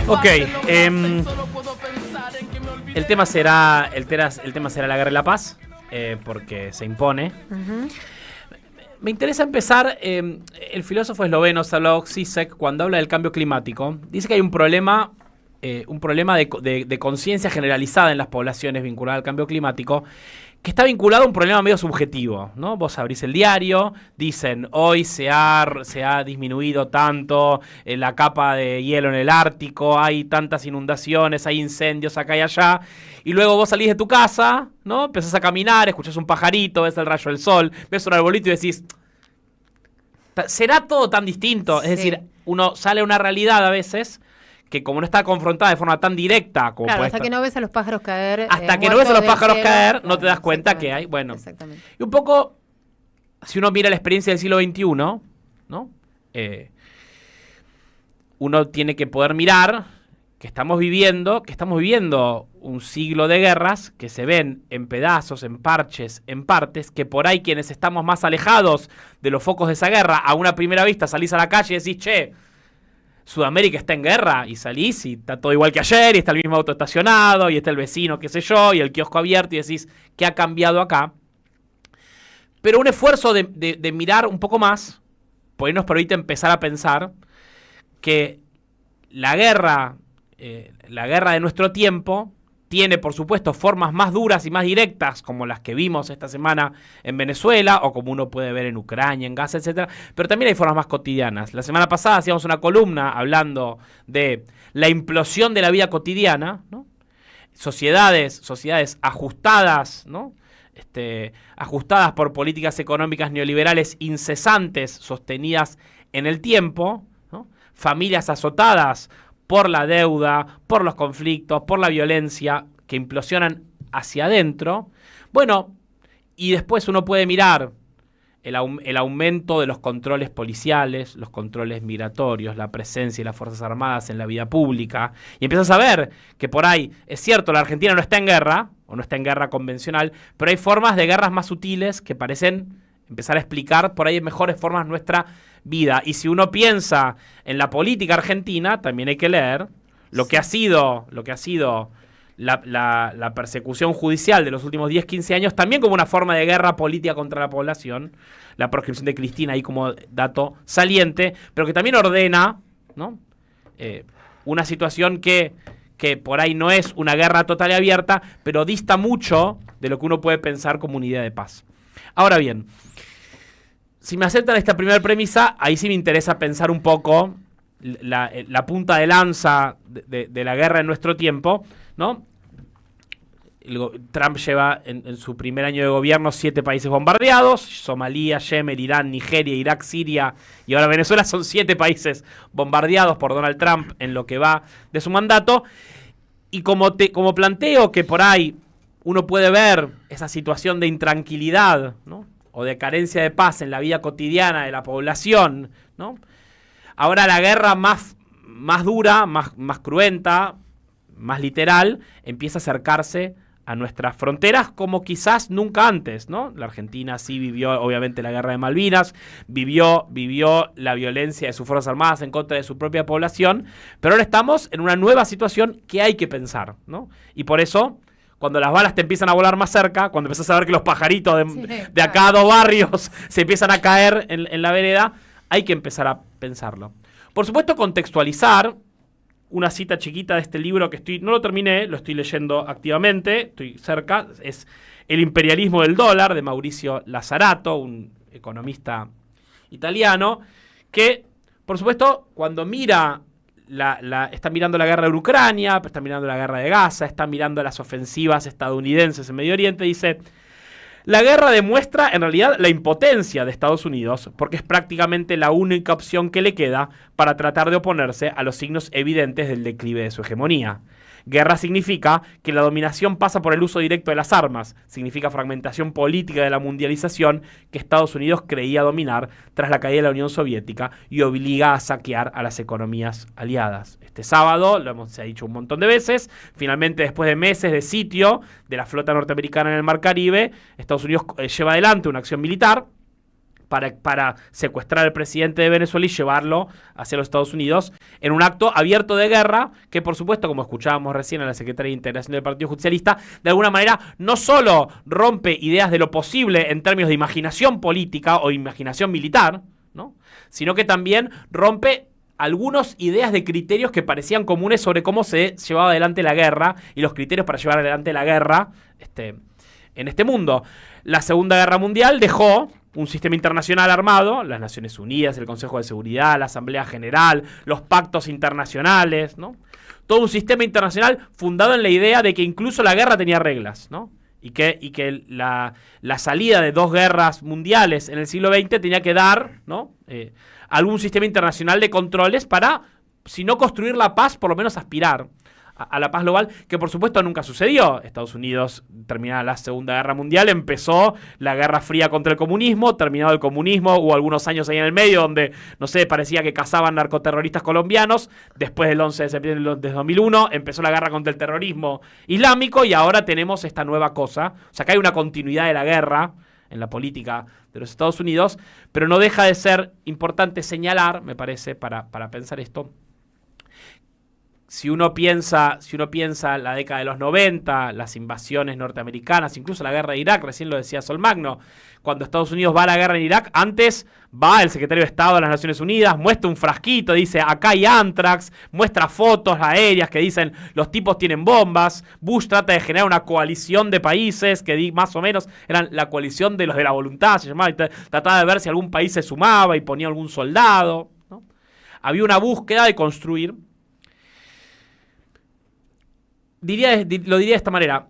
Ok, el tema será la guerra y la paz, porque se impone. Me interesa empezar, el filósofo esloveno Slavoj Žižek, cuando habla del cambio climático, dice que hay un problema de conciencia generalizada en las poblaciones vinculada al cambio climático, que está vinculado a un problema medio subjetivo, ¿no? Vos abrís el diario, dicen, hoy se ha disminuido tanto la capa de hielo en el Ártico, hay tantas inundaciones, hay incendios acá y allá, y luego vos salís de tu casa, ¿no? Empezás a caminar, escuchás un pajarito, ves el rayo del sol, ves un arbolito y decís, ¿será todo tan distinto? Sí. Es decir, uno sale a una realidad a veces que como no está confrontada de forma tan directa como claro, hasta que no ves a los pájaros caer. Hasta que no ves a los pájaros caer, no te das cuenta que hay. Bueno, exactamente. Y un poco, si uno mira la experiencia del siglo XXI, ¿no? Uno tiene que poder mirar que estamos viviendo un siglo de guerras que se ven en pedazos, en parches, en partes, que por ahí quienes estamos más alejados de los focos de esa guerra, a una primera vista salís a la calle y decís, che, Sudamérica está en guerra, y salís y está todo igual que ayer, y está el mismo auto estacionado, y está el vecino, qué sé yo, y el kiosco abierto, y decís, ¿qué ha cambiado acá? Pero un esfuerzo de mirar un poco más, por ahí nos permite empezar a pensar que la guerra de nuestro tiempo tiene, por supuesto, formas más duras y más directas, como las que vimos esta semana en Venezuela, o como uno puede ver en Ucrania, en Gaza, etcétera. Pero también hay formas más cotidianas. La semana pasada hacíamos una columna hablando de la implosión de la vida cotidiana, ¿no? Sociedades ajustadas, ¿no? Ajustadas por políticas económicas neoliberales incesantes, sostenidas en el tiempo, ¿no? Familias azotadas por la deuda, por los conflictos, por la violencia, que implosionan hacia adentro. Bueno, y después uno puede mirar el aumento de los controles policiales, los controles migratorios, la presencia de las Fuerzas Armadas en la vida pública, y empiezas a ver que por ahí, es cierto, la Argentina no está en guerra, o no está en guerra convencional, pero hay formas de guerras más sutiles que parecen empezar a explicar por ahí en mejores formas nuestra vida. Y si uno piensa en la política argentina, también hay que leer lo que ha sido la persecución judicial de los últimos 10, 15 años, también como una forma de guerra política contra la población, la proscripción de Cristina ahí como dato saliente, pero que también ordena, ¿no? Una situación que por ahí no es una guerra total y abierta, pero dista mucho de lo que uno puede pensar como una idea de paz. Ahora bien, si me aceptan esta primera premisa, ahí sí me interesa pensar un poco la punta de lanza de la guerra en nuestro tiempo, ¿no? Trump lleva en su primer año de gobierno 7 países bombardeados: Somalia, Yemen, Irán, Nigeria, Irak, Siria y ahora Venezuela. Son 7 países bombardeados por Donald Trump en lo que va de su mandato. Y como planteo que por ahí uno puede ver esa situación de intranquilidad, ¿no? O de carencia de paz en la vida cotidiana de la población, ¿no? Ahora la guerra más dura, más cruenta, más literal, empieza a acercarse a nuestras fronteras como quizás nunca antes, ¿no? La Argentina sí vivió, obviamente, la guerra de Malvinas, vivió la violencia de sus Fuerzas Armadas en contra de su propia población, pero ahora estamos en una nueva situación que hay que pensar, ¿no? Y por eso, cuando las balas te empiezan a volar más cerca, cuando empiezas a ver que los pajaritos de acá a 2 barrios se empiezan a caer en la vereda, hay que empezar a pensarlo. Por supuesto, contextualizar. Una cita chiquita de este libro que no lo terminé, lo estoy leyendo activamente, estoy cerca, es El imperialismo del dólar, de Mauricio Lazarato, un economista italiano, que, por supuesto, cuando mira está mirando la guerra de Ucrania, está mirando la guerra de Gaza, está mirando las ofensivas estadounidenses en Medio Oriente, dice: la guerra demuestra en realidad la impotencia de Estados Unidos, porque es prácticamente la única opción que le queda para tratar de oponerse a los signos evidentes del declive de su hegemonía. Guerra significa que la dominación pasa por el uso directo de las armas, significa fragmentación política de la mundialización que Estados Unidos creía dominar tras la caída de la Unión Soviética y obliga a saquear a las economías aliadas. Este sábado, se ha dicho un montón de veces, finalmente después de meses de sitio de la flota norteamericana en el Mar Caribe, Estados Unidos lleva adelante una acción militar para secuestrar al presidente de Venezuela y llevarlo hacia los Estados Unidos en un acto abierto de guerra que, por supuesto, como escuchábamos recién a la secretaria de Integración del Partido Justicialista, de alguna manera no solo rompe ideas de lo posible en términos de imaginación política o imaginación militar, ¿no?, sino que también rompe algunas ideas de criterios que parecían comunes sobre cómo se llevaba adelante la guerra y los criterios para llevar adelante la guerra en este mundo. La Segunda Guerra Mundial dejó un sistema internacional armado, las Naciones Unidas, el Consejo de Seguridad, la Asamblea General, los pactos internacionales, ¿no? Todo un sistema internacional fundado en la idea de que incluso la guerra tenía reglas, ¿no? Y que la salida de 2 guerras mundiales en el siglo XX tenía que dar, ¿no?, algún sistema internacional de controles para, si no construir la paz, por lo menos aspirar a la paz global, que por supuesto nunca sucedió. Estados Unidos, terminada la Segunda Guerra Mundial, empezó la Guerra Fría contra el comunismo. Terminado el comunismo, hubo algunos años ahí en el medio donde, no sé, parecía que cazaban narcoterroristas colombianos. Después del 11 de septiembre de 2001 empezó la guerra contra el terrorismo islámico y ahora tenemos esta nueva cosa. O sea, que hay una continuidad de la guerra en la política de los Estados Unidos, pero no deja de ser importante señalar, me parece, para pensar esto. Si uno piensa la década de los 90, las invasiones norteamericanas, incluso la guerra de Irak, recién lo decía Sol Magno, cuando Estados Unidos va a la guerra en Irak, antes va el secretario de Estado de las Naciones Unidas, muestra un frasquito, dice acá hay anthrax, muestra fotos aéreas que dicen los tipos tienen bombas. Bush trata de generar una coalición de países que más o menos eran la coalición de los de la voluntad, se llamaba, y trataba de ver si algún país se sumaba y ponía algún soldado, ¿no? Había una búsqueda de construir. Lo diría de esta manera.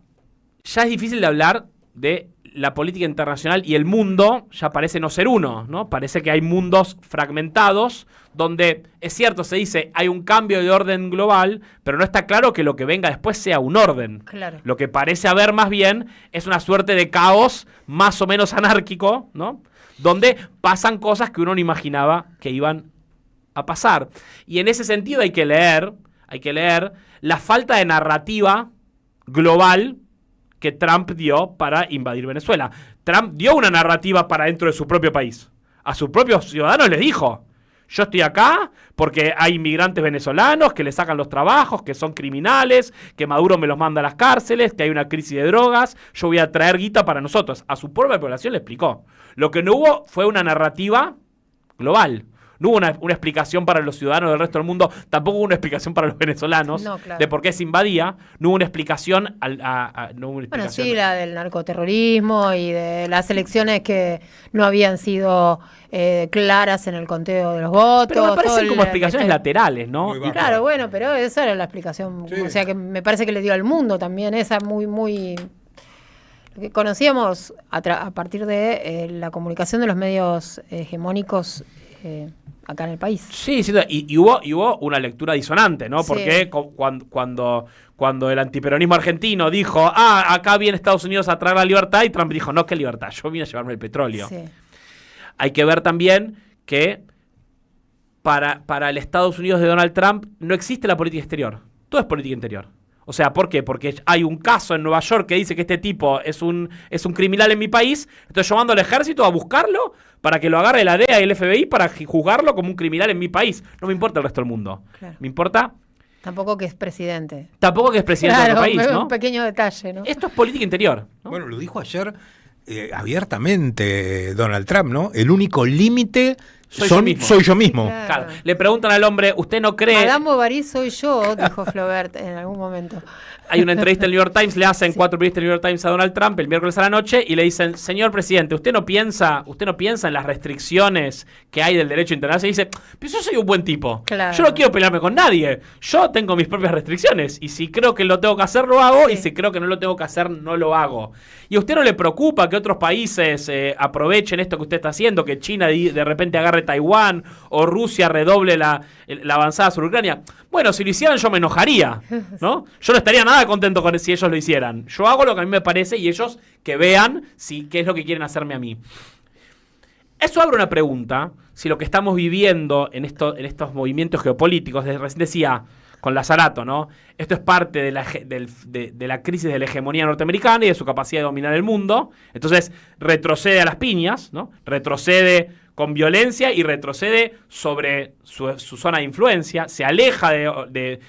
Ya es difícil de hablar de la política internacional y el mundo ya parece no ser uno, ¿no? Parece que hay mundos fragmentados donde, es cierto, se dice hay un cambio de orden global, pero no está claro que lo que venga después sea un orden. Claro. Lo que parece haber más bien es una suerte de caos más o menos anárquico, ¿no?, donde pasan cosas que uno no imaginaba que iban a pasar. Y en ese sentido hay que leer la falta de narrativa global que Trump dio para invadir Venezuela. Trump dio una narrativa para dentro de su propio país. A sus propios ciudadanos les dijo: yo estoy acá porque hay inmigrantes venezolanos que le sacan los trabajos, que son criminales, que Maduro me los manda a las cárceles, que hay una crisis de drogas, yo voy a traer guita para nosotros. A su propia población le explicó. Lo que no hubo fue una narrativa global. No hubo una explicación para los ciudadanos del resto del mundo, tampoco hubo una explicación para los venezolanos de por qué se invadía, no hubo una explicación. Bueno, sí, la del narcoterrorismo y de las elecciones que no habían sido claras en el conteo de los votos. Pero me parecen como explicaciones laterales, ¿no? Y claro, bueno, pero esa era la explicación, sí. O sea, que me parece que le dio al mundo también, esa muy... que conocíamos a partir de la comunicación de los medios hegemónicos acá en el país. Sí, sí, y hubo una lectura disonante, ¿no? Porque cuando el antiperonismo argentino dijo, acá viene Estados Unidos a traer la libertad, y Trump dijo, no, ¿qué libertad? Yo vine a llevarme el petróleo. Sí. Hay que ver también que para el Estados Unidos de Donald Trump no existe la política exterior. Todo es política interior. O sea, ¿por qué? Porque hay un caso en Nueva York que dice que este tipo es un criminal en mi país, entonces yo mando al ejército a buscarlo para que lo agarre la DEA y el FBI para juzgarlo como un criminal en mi país. No me importa el resto del mundo. Claro. Me importa... Tampoco que es presidente. Tampoco que es presidente del país, ¿no? Un pequeño detalle, ¿no? Esto es política interior, ¿no? Bueno, lo dijo ayer abiertamente Donald Trump, ¿no? El único límite soy yo mismo. Claro. Le preguntan al hombre, ¿usted no cree...? Madame Bovary soy yo, dijo Flaubert en algún momento. Hay una entrevista en el New York Times, le hacen 4 periodistas del New York Times a Donald Trump el miércoles a la noche y le dicen, señor presidente, ¿usted no piensa en las restricciones que hay del derecho internacional? Y dice, pero yo soy un buen tipo. Claro. Yo no quiero pelearme con nadie. Yo tengo mis propias restricciones. Y si creo que lo tengo que hacer, lo hago. Sí. Y si creo que no lo tengo que hacer, no lo hago. ¿Y a usted no le preocupa que otros países aprovechen esto que usted está haciendo? Que China de repente agarre Taiwán o Rusia redoble la avanzada sobre Ucrania. Bueno, si lo hicieran yo me enojaría, ¿no? Yo no estaría nada contento con si ellos lo hicieran. Yo hago lo que a mí me parece y ellos que vean qué es lo que quieren hacerme a mí. Eso abre una pregunta, si lo que estamos viviendo en estos movimientos geopolíticos, recién decía, con Lazzarato, ¿no? Esto es parte de la crisis de la hegemonía norteamericana y de su capacidad de dominar el mundo. Entonces retrocede a las piñas, ¿no? Retrocede con violencia y retrocede sobre su zona de influencia, se aleja de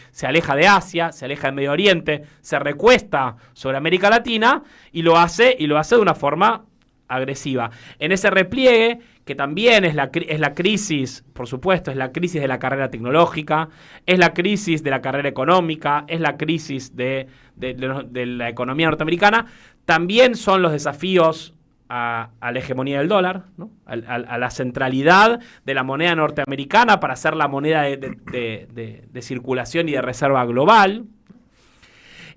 Asia, se aleja del Medio Oriente, se recuesta sobre América Latina y lo hace de una forma agresiva. En ese repliegue, que también es la crisis, por supuesto, es la crisis de la carrera tecnológica, es la crisis de la carrera económica, es la crisis de la economía norteamericana, también son los desafíos a la hegemonía del dólar, ¿no? a la centralidad de la moneda norteamericana para ser la moneda de circulación y de reserva global.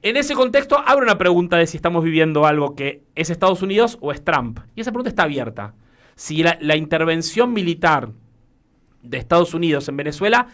En ese contexto, abre una pregunta de si estamos viviendo algo que es Estados Unidos o es Trump. Y esa pregunta está abierta. Si la intervención militar de Estados Unidos en Venezuela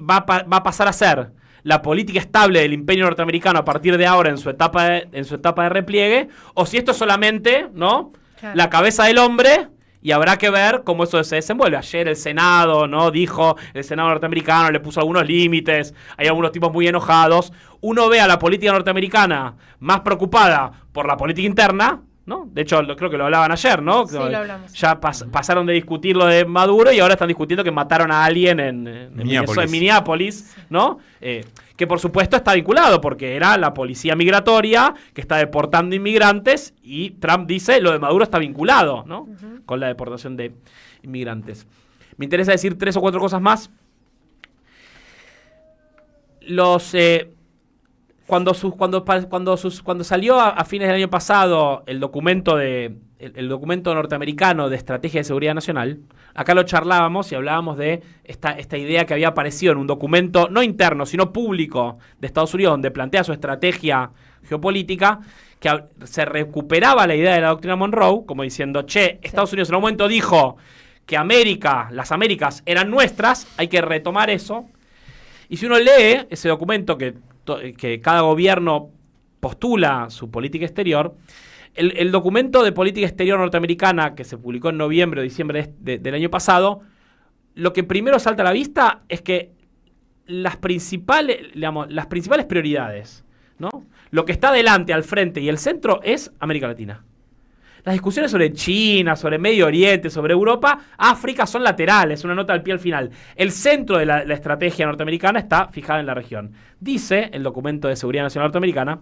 va a pasar a ser la política estable del imperio norteamericano a partir de ahora en su etapa de repliegue, o si esto es solamente, ¿no?, claro, la cabeza del hombre, y habrá que ver cómo eso se desenvuelve. Ayer el Senado, ¿no?, dijo, el Senado norteamericano le puso algunos límites, hay algunos tipos muy enojados. Uno ve a la política norteamericana más preocupada por la política interna, ¿no? De hecho, creo que lo hablaban ayer, ¿no? Sí, lo hablamos. Ya pasaron de discutir lo de Maduro y ahora están discutiendo que mataron a alguien en Minneapolis, ¿no? Que por supuesto está vinculado porque era la policía migratoria que está deportando inmigrantes y Trump dice lo de Maduro está vinculado, ¿no? Uh-huh. Con la deportación de inmigrantes. Me interesa decir 3 o 4 cosas más. Cuando salió a fines del año pasado el documento norteamericano de Estrategia de Seguridad Nacional, acá lo charlábamos y hablábamos de esta idea que había aparecido en un documento no interno, sino público de Estados Unidos, donde plantea su estrategia geopolítica, que se recuperaba la idea de la doctrina Monroe, como diciendo, Estados Unidos en un momento dijo que las Américas eran nuestras, hay que retomar eso. Y si uno lee ese documento que cada gobierno postula su política exterior, el documento de política exterior norteamericana que se publicó en noviembre o diciembre del año pasado, lo que primero salta a la vista es que las principales prioridades, ¿no?, lo que está delante, al frente y el centro es América Latina. Las discusiones sobre China, sobre Medio Oriente, sobre Europa, África son laterales, una nota al pie al final. El centro de la estrategia norteamericana está fijada en la región. Dice el documento de seguridad nacional norteamericana: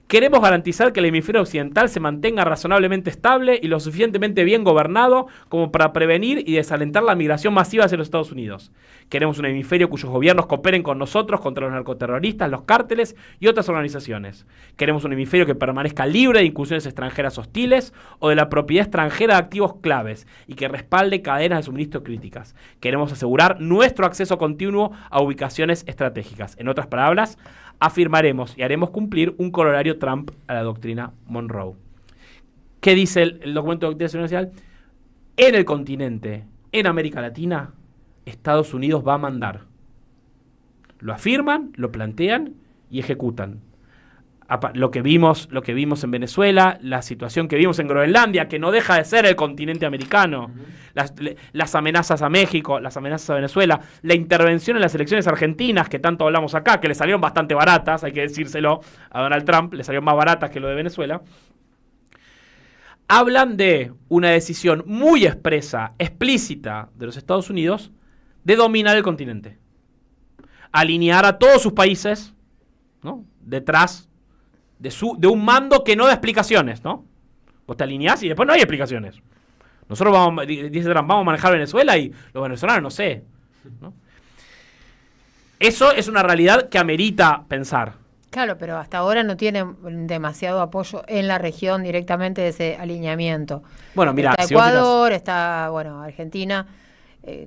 queremos garantizar que el hemisferio occidental se mantenga razonablemente estable y lo suficientemente bien gobernado como para prevenir y desalentar la migración masiva hacia los Estados Unidos. Queremos un hemisferio cuyos gobiernos cooperen con nosotros contra los narcoterroristas, los cárteles y otras organizaciones. Queremos un hemisferio que permanezca libre de incursiones extranjeras hostiles o de la propiedad extranjera de activos claves y que respalde cadenas de suministro críticas. Queremos asegurar nuestro acceso continuo a ubicaciones estratégicas. En otras palabras, afirmaremos y haremos cumplir un corolario Trump a la doctrina Monroe. ¿Qué dice el documento de doctrina nacional? En el continente, en América Latina, Estados Unidos va a mandar. Lo afirman, lo plantean y ejecutan. Lo que vimos en Venezuela, la situación que vimos en Groenlandia, que no deja de ser el continente americano, las amenazas a México, las amenazas a Venezuela, la intervención en las elecciones argentinas, que tanto hablamos acá, que le salieron bastante baratas, hay que decírselo a Donald Trump, le salieron más baratas que lo de Venezuela, hablan de una decisión muy explícita de los Estados Unidos de dominar el continente. Alinear a todos sus países, ¿no?, detrás de un mando que no da explicaciones, ¿no? Vos te alineás y después no hay explicaciones. Nosotros dice Trump, vamos a manejar Venezuela y los venezolanos no sé, ¿no? Eso es una realidad que amerita pensar. Claro, pero hasta ahora no tiene demasiado apoyo en la región directamente de ese alineamiento. Bueno, mira, está Ecuador, está, Argentina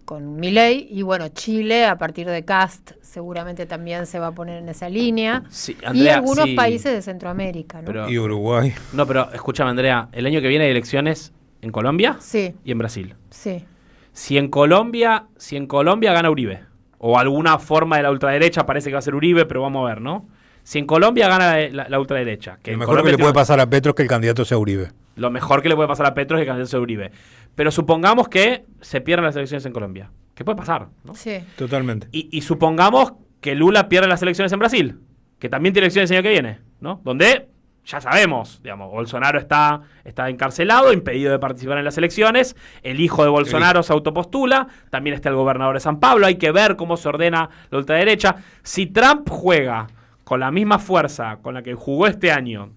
con Milei y Chile a partir de Kast seguramente también se va a poner en esa línea. Sí, Andrea, y algunos países de Centroamérica, ¿no? Y Uruguay. No, pero escúchame, Andrea, el año que viene hay elecciones en Colombia, sí, y en Brasil. Sí. Si en Colombia gana Uribe, o alguna forma de la ultraderecha, parece que va a ser Uribe, pero vamos a ver, ¿no? Si en Colombia gana la ultraderecha. Lo mejor que le puede pasar a Petro es que el candidato sea Uribe. Lo mejor que le puede pasar a Petro es que el candidato sea Uribe. Pero supongamos que se pierdan las elecciones en Colombia. ¿Qué puede pasar, no? Sí. Totalmente. Y supongamos que Lula pierde las elecciones en Brasil, que también tiene elecciones el año que viene, ¿no? Donde ya sabemos, digamos, Bolsonaro está encarcelado, impedido de participar en las elecciones, el hijo de Bolsonaro se autopostula, también está el gobernador de San Pablo, hay que ver cómo se ordena la ultraderecha. Si Trump juega con la misma fuerza con la que jugó este año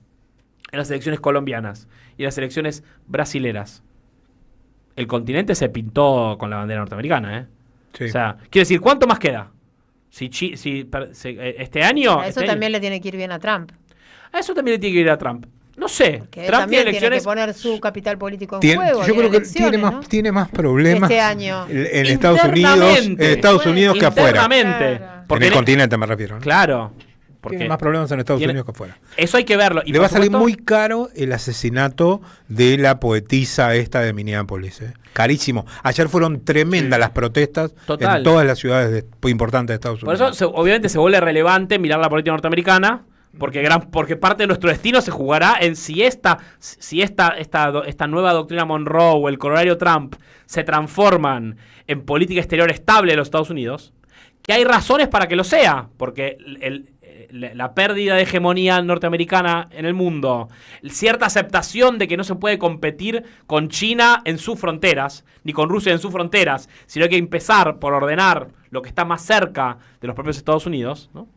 en las elecciones colombianas y las elecciones brasileras, el continente se pintó con la bandera norteamericana, ¿eh? Sí. O sea, quiere decir, ¿cuánto más queda? Este año... A eso también le tiene que ir bien a Trump. A eso también le tiene que ir a Trump. No sé. Porque Trump también tiene tiene que poner su capital político en juego. Yo creo que ¿no? tiene más problemas este año en Estados Unidos que afuera. Internamente. Claro. Porque En el continente me refiero, ¿no? Claro. Porque Tiene más problemas en Estados Unidos que afuera. eso hay que verlo. Y Le por va a salir supuesto, muy caro el asesinato de la poetisa esta de Minneapolis. Carísimo. Ayer fueron tremendas las protestas Total. en todas las ciudades importantes de Estados Por Unidos. eso, obviamente, se vuelve relevante mirar la política norteamericana. Porque parte de nuestro destino se jugará en si esta nueva doctrina Monroe o el corolario Trump se transforman en política exterior estable de los Estados Unidos, que hay razones para que lo sea, porque la pérdida de hegemonía norteamericana en el mundo, cierta aceptación de que no se puede competir con China en sus fronteras, ni con Rusia en sus fronteras, sino hay que empezar por ordenar lo que está más cerca de los propios Estados Unidos, ¿no?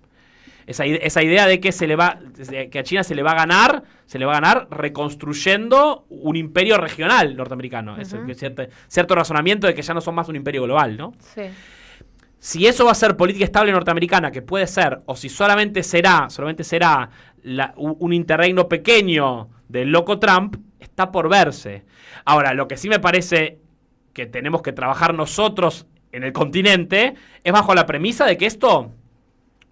Esa idea de que a China se le va a ganar reconstruyendo un imperio regional norteamericano. Uh-huh. Cierto razonamiento de que ya no son más un imperio global, ¿no? Sí. Si eso va a ser política estable norteamericana, que puede ser, o si solamente será un interregno pequeño del loco Trump, está por verse. Ahora, lo que sí me parece que tenemos que trabajar nosotros en el continente es bajo la premisa de que esto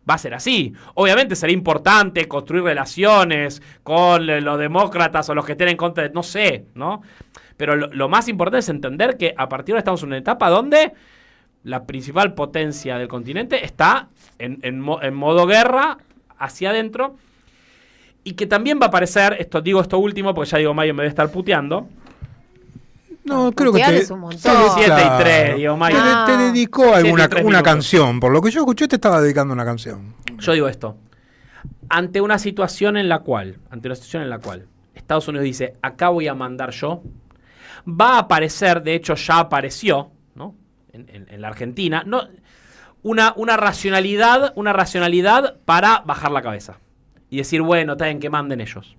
va a ser así. Obviamente será importante construir relaciones con los demócratas o los que estén en contra de... No sé, ¿no? Pero lo más importante es entender que a partir de ahora estamos en una etapa donde la principal potencia del continente está en modo guerra hacia adentro, y que también va a aparecer, esto último porque ya Diego Mayo me debe estar puteando. No, creo que es un montón. 7-3, Diego Mayo. Te dedicó una 7-3 canción. Por lo que yo escuché, te estaba dedicando una canción. Yo digo esto. Ante una situación en la cual Estados Unidos dice, acá voy a mandar yo, va a aparecer, de hecho ya apareció, ¿no? En la Argentina, no, una racionalidad para bajar la cabeza y decir, bueno, está bien, que manden ellos.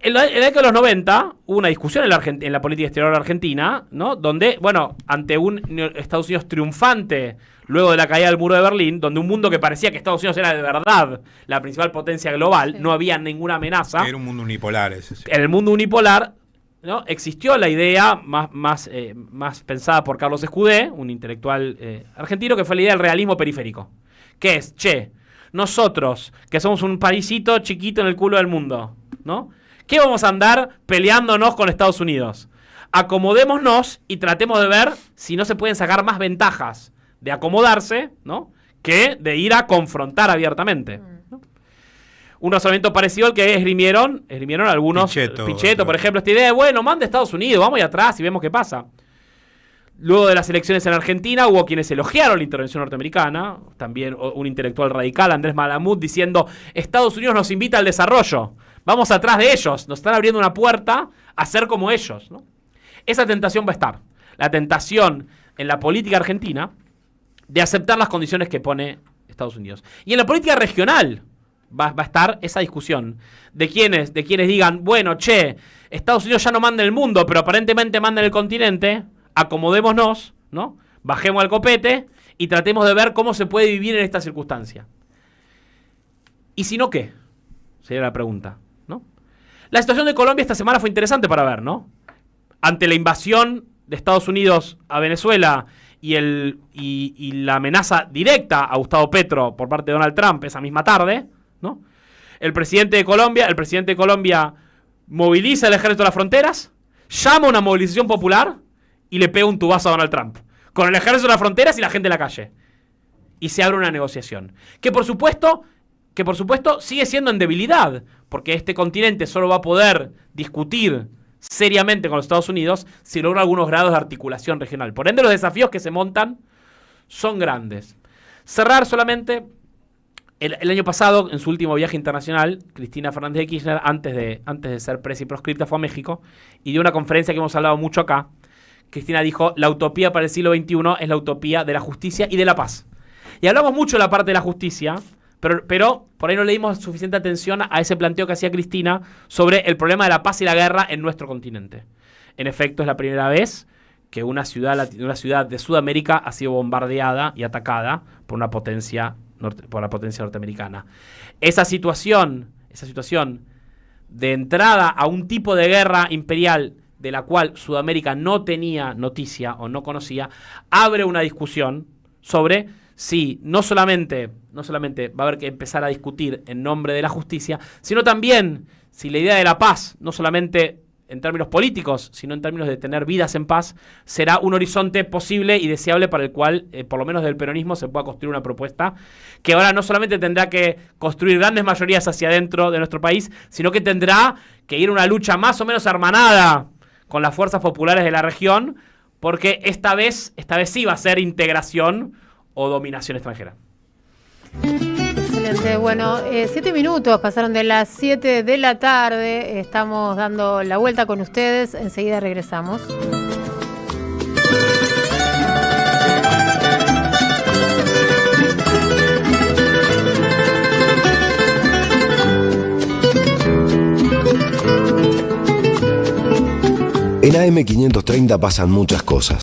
En la década de los 90 hubo una discusión en la política exterior argentina, ¿no? Donde, bueno, ante un Estados Unidos triunfante luego de la caída del muro de Berlín, donde un mundo que parecía que Estados Unidos era de verdad la principal potencia global, sí, no había ninguna amenaza. Era un mundo unipolar ese. Sí. En el mundo unipolar, ¿no? Existió la idea más pensada por Carlos Escudé, un intelectual argentino, que fue la idea del realismo periférico. Que es, nosotros, que somos un paísito chiquito en el culo del mundo, ¿no? ¿Qué vamos a andar peleándonos con Estados Unidos? Acomodémonos y tratemos de ver si no se pueden sacar más ventajas de acomodarse, ¿no? Que de ir a confrontar abiertamente, ¿no? Un razonamiento parecido al que esgrimieron algunos. Pichetto, por ejemplo, esta idea de, bueno, manda a Estados Unidos, vamos allá atrás y vemos qué pasa. Luego de las elecciones en Argentina hubo quienes elogiaron la intervención norteamericana, también un intelectual radical, Andrés Malamud, diciendo, Estados Unidos nos invita al desarrollo, vamos atrás de ellos, nos están abriendo una puerta a ser como ellos, ¿no? Esa tentación va a estar. La tentación en la política argentina de aceptar las condiciones que pone Estados Unidos. Y en la política regional va a estar esa discusión de quienes digan, bueno, Estados Unidos ya no manda en el mundo, pero aparentemente manda en el continente, acomodémonos, ¿no? Bajemos al copete y tratemos de ver cómo se puede vivir en esta circunstancia. ¿Y si no qué? Sería la pregunta, ¿no? La situación de Colombia esta semana fue interesante para ver, ¿no? Ante la invasión de Estados Unidos a Venezuela y la amenaza directa a Gustavo Petro por parte de Donald Trump esa misma tarde, ¿no? El presidente de Colombia moviliza el ejército de las fronteras, llama a una movilización popular y le pega un tubazo a Donald Trump, con el ejército de las fronteras y la gente en la calle. Y se abre una negociación. Que por supuesto sigue siendo en debilidad, porque este continente solo va a poder discutir seriamente con los Estados Unidos si logra algunos grados de articulación regional. Por ende, los desafíos que se montan son grandes. Cerrar solamente El año pasado, en su último viaje internacional, Cristina Fernández de Kirchner, antes de ser presa y proscripta, fue a México y dio una conferencia que hemos hablado mucho acá. Cristina dijo, la utopía para el siglo XXI es la utopía de la justicia y de la paz. Y hablamos mucho de la parte de la justicia, pero por ahí no le dimos suficiente atención a ese planteo que hacía Cristina sobre el problema de la paz y la guerra en nuestro continente. En efecto, es la primera vez que una ciudad de Sudamérica ha sido bombardeada y atacada por la potencia norteamericana. Esa situación de entrada a un tipo de guerra imperial de la cual Sudamérica no tenía noticia o no conocía, abre una discusión sobre si no solamente va a haber que empezar a discutir en nombre de la justicia, sino también si la idea de la paz, no solamente en términos políticos, sino en términos de tener vidas en paz, será un horizonte posible y deseable para el cual, por lo menos del peronismo, se pueda construir una propuesta que ahora no solamente tendrá que construir grandes mayorías hacia adentro de nuestro país, sino que tendrá que ir a una lucha más o menos hermanada con las fuerzas populares de la región, porque esta vez sí va a ser integración o dominación extranjera. Excelente. Bueno, 7 minutos pasaron de las 7 de la tarde. Estamos dando la vuelta con ustedes. Enseguida regresamos. En AM530 pasan muchas cosas.